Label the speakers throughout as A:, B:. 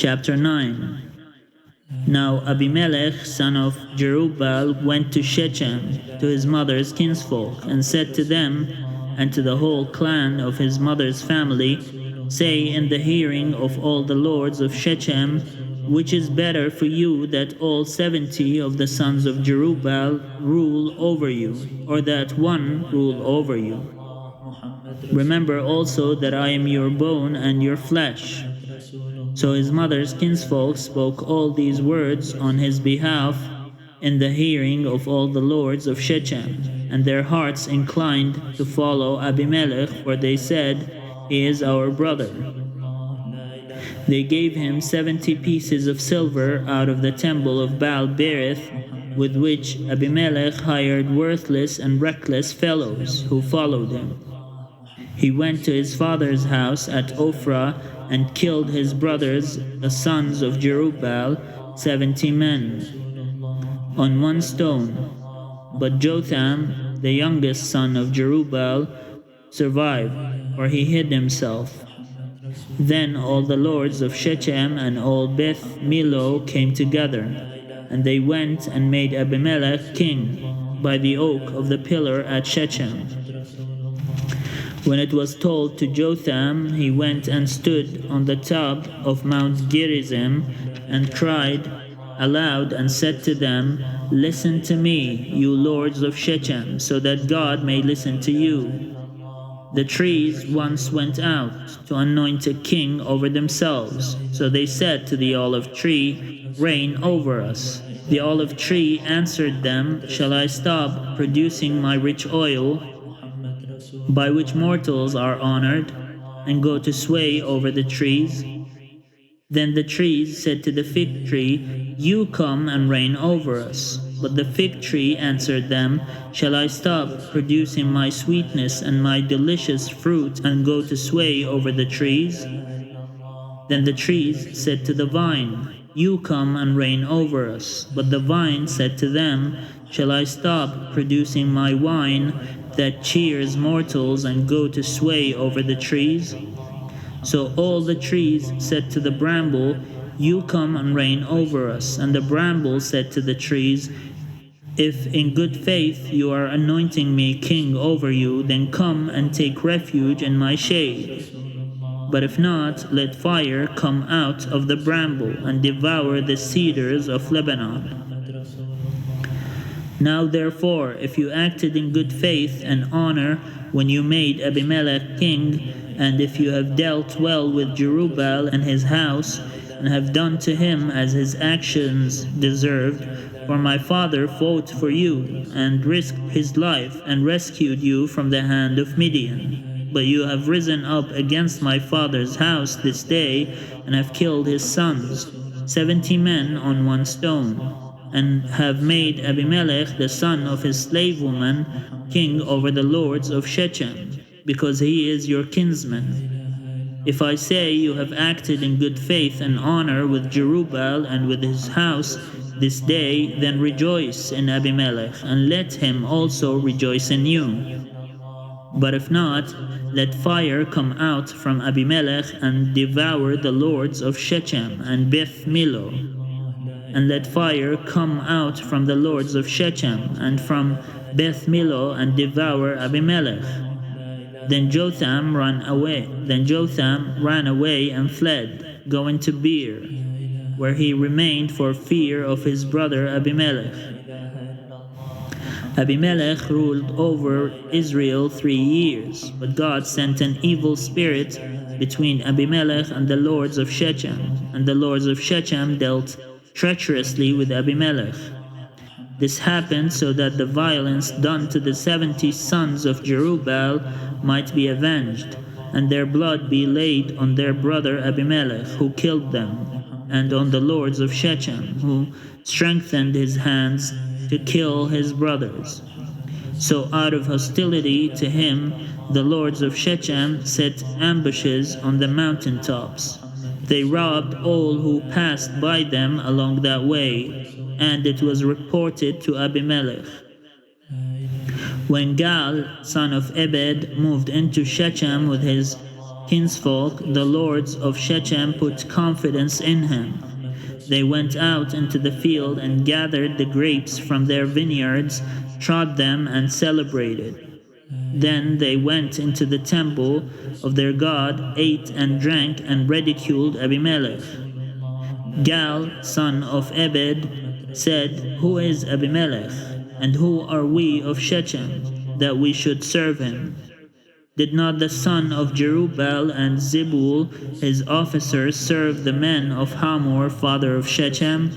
A: Chapter 9. Now Abimelech, son of Jerubbaal, went to Shechem, to his mother's kinsfolk, and said to them, and to the whole clan of his mother's family, Say in the hearing of all the lords of Shechem, which is better for you, that all 70 of the sons of Jerubbaal rule over you, or that one rule over you? Remember also that I am your bone and your flesh. So his mother's kinsfolk spoke all these words on his behalf in the hearing of all the lords of Shechem, and their hearts inclined to follow Abimelech, for they said, He is our brother. They gave him 70 pieces of silver out of the temple of Baal Berith, with which Abimelech hired worthless and reckless fellows who followed him. He went to his father's house at Ophrah and killed his brothers, the sons of Jerubbaal, 70 men, on one stone. But Jotham, the youngest son of Jerubbaal, survived, for he hid himself. Then all the lords of Shechem and all Beth Millo came together, and they went and made Abimelech king by the oak of the pillar at Shechem. When it was told to Jotham, he went and stood on the top of Mount Gerizim and cried aloud and said to them, Listen to me, you lords of Shechem, so that God may listen to you. The trees once went out to anoint a king over themselves. So they said to the olive tree, Reign over us. The olive tree answered them, Shall I stop producing my rich oil, by which mortals are honored, and go to sway over the trees? Then the trees said to the fig tree, You come and reign over us. But the fig tree answered them, Shall I stop producing my sweetness and my delicious fruit, and go to sway over the trees? Then the trees said to the vine, You come and reign over us. But the vine said to them, Shall I stop producing my wine that cheers mortals, and go to sway over the trees? So all the trees said to the bramble, You come and reign over us. And the bramble said to the trees, If in good faith you are anointing me king over you, then come and take refuge in my shade. But if not, let fire come out of the bramble and devour the cedars of Lebanon. Now therefore, if you acted in good faith and honor when you made Abimelech king, and if you have dealt well with Jerubbaal and his house, and have done to him as his actions deserved, for my father fought for you, and risked his life, and rescued you from the hand of Midian. But you have risen up against my father's house this day, and have killed his sons, 70 men on one stone, and have made Abimelech, the son of his slave woman, king over the lords of Shechem, because he is your kinsman. If I say you have acted in good faith and honor with Jerubbaal and with his house this day, then rejoice in Abimelech, and let him also rejoice in you. But if not, let fire come out from Abimelech and devour the lords of Shechem and Beth Millo. And let fire come out from the lords of Shechem and from Beth Millo and devour Abimelech. Then Jotham ran away and fled, going to Beer, where he remained for fear of his brother Abimelech. Abimelech ruled over Israel 3 years, but God sent an evil spirit between Abimelech and the lords of Shechem, and the lords of Shechem dealt treacherously with Abimelech. This happened so that the violence done to the 70 sons of Jerubbaal might be avenged, and their blood be laid on their brother Abimelech, who killed them, and on the lords of Shechem, who strengthened his hands to kill his brothers. So out of hostility to him, the lords of Shechem set ambushes on the mountaintops. They robbed all who passed by them along that way, and it was reported to Abimelech. When Gal, son of Ebed, moved into Shechem with his kinsfolk, the lords of Shechem put confidence in him. They went out into the field and gathered the grapes from their vineyards, trod them, and celebrated. Then they went into the temple of their god, ate and drank, and ridiculed Abimelech. Gal, son of Ebed, said, "Who is Abimelech, and who are we of Shechem, that we should serve him? Did not the son of Jerubbaal and Zebul, his officers, serve the men of Hamor, father of Shechem?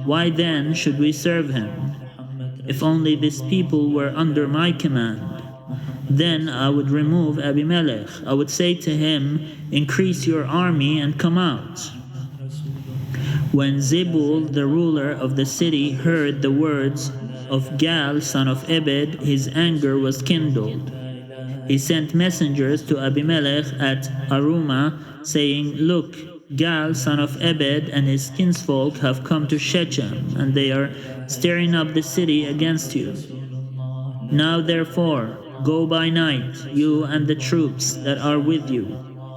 A: Why then should we serve him? If only this people were under my command. Then I would remove Abimelech. I would say to him, increase your army and come out." When Zebul, the ruler of the city, heard the words of Gal, son of Ebed, his anger was kindled. He sent messengers to Abimelech at Arumah, saying, "Look, Gal, son of Ebed, and his kinsfolk have come to Shechem, and they are stirring up the city against you. Now therefore, go by night, you and the troops that are with you,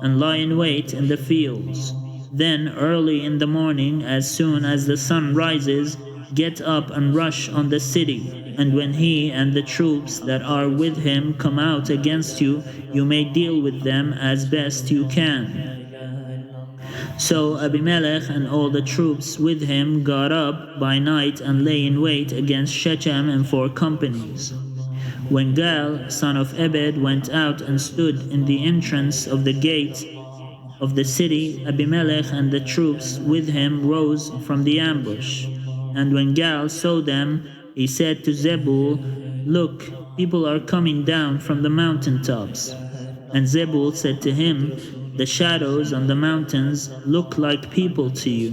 A: and lie in wait in the fields. Then early in the morning, as soon as the sun rises, get up and rush on the city, and when he and the troops that are with him come out against you, you may deal with them as best you can." So Abimelech and all the troops with him got up by night and lay in wait against Shechem in 4 companies. When Gal, son of Ebed, went out and stood in the entrance of the gate of the city, Abimelech and the troops with him rose from the ambush. And when Gal saw them, he said to Zebul, "Look, people are coming down from the mountaintops." And Zebul said to him, "The shadows on the mountains look like people to you."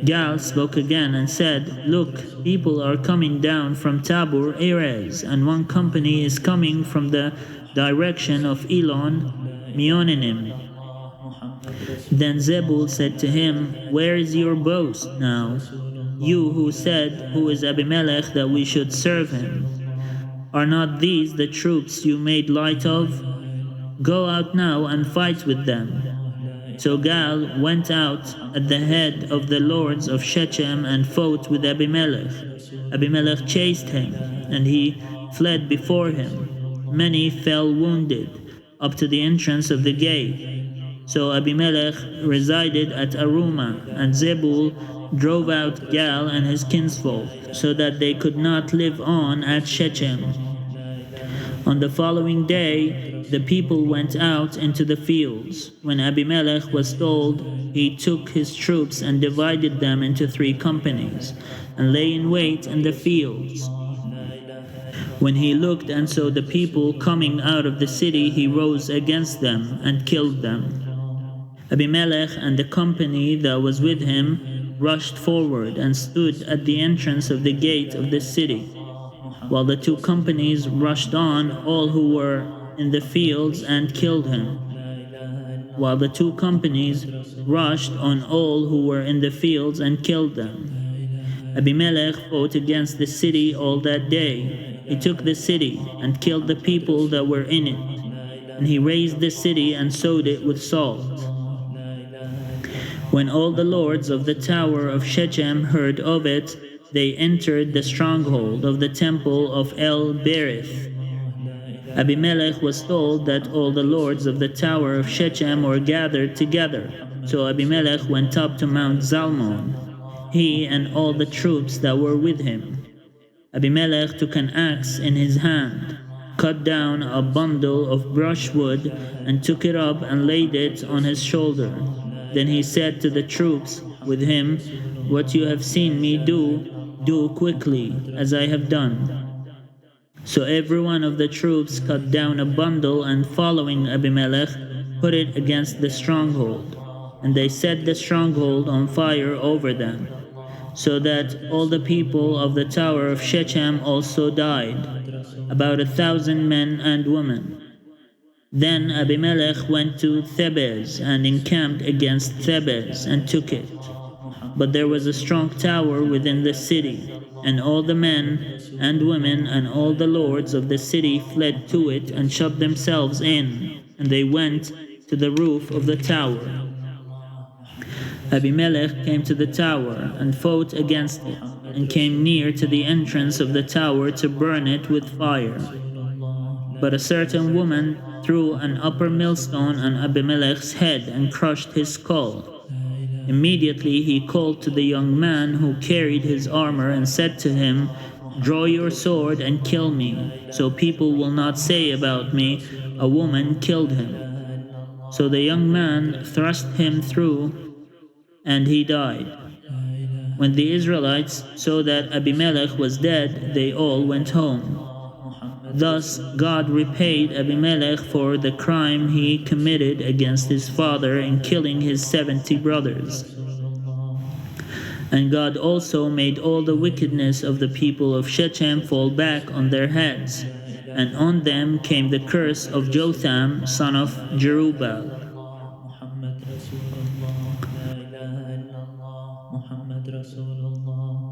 A: Gal spoke again and said, "Look, people are coming down from Tabor Erez, and 1 company is coming from the direction of Elon Meonanim." Then Zebul said to him, "Where is your boast now? You who said, 'Who is Abimelech, that we should serve him?' Are not these the troops you made light of? Go out now and fight with them." So Gal went out at the head of the lords of Shechem and fought with Abimelech. Abimelech chased him, and he fled before him. Many fell wounded, up to the entrance of the gate. So Abimelech resided at Arumah, and Zebul drove out Gal and his kinsfolk, so that they could not live on at Shechem. On the following day, the people went out into the fields. When Abimelech was told, he took his troops and divided them into 3 companies, and lay in wait in the fields. When he looked and saw the people coming out of the city, he rose against them and killed them. Abimelech and the company that was with him rushed forward and stood at the entrance of the gate of the city, while the 2 companies rushed on all who were in the fields and killed him. While the 2 companies rushed on all who were in the fields and killed them. Abimelech fought against the city all that day. He took the city and killed the people that were in it, and he razed the city and sowed it with salt. When all the lords of the tower of Shechem heard of it, they entered the stronghold of the temple of El-Berith. Abimelech was told that all the lords of the tower of Shechem were gathered together. So Abimelech went up to Mount Zalmon, he and all the troops that were with him. Abimelech took an axe in his hand, cut down a bundle of brushwood, and took it up and laid it on his shoulder. Then he said to the troops with him, "What you have seen me do, do quickly, as I have done." So every one of the troops cut down a bundle, and following Abimelech, put it against the stronghold. And they set the stronghold on fire over them, so that all the people of the tower of Shechem also died, about 1,000 men and women. Then Abimelech went to Thebez and encamped against Thebez and took it. But there was a strong tower within the city, and all the men and women and all the lords of the city fled to it and shut themselves in, and they went to the roof of the tower. Abimelech came to the tower and fought against it, and came near to the entrance of the tower to burn it with fire. But a certain woman threw an upper millstone on Abimelech's head and crushed his skull. Immediately he called to the young man who carried his armor and said to him, "Draw your sword and kill me, so people will not say about me, 'A woman killed him.'" So the young man thrust him through, and he died. When the Israelites saw that Abimelech was dead, they all went home. Thus God repaid Abimelech for the crime he committed against his father in killing his 70 brothers. And God also made all the wickedness of the people of Shechem fall back on their heads, and on them came the curse of Jotham, son of Jerubbaal.
B: محمد رسول الله لا إله إلا الله محمد رسول الله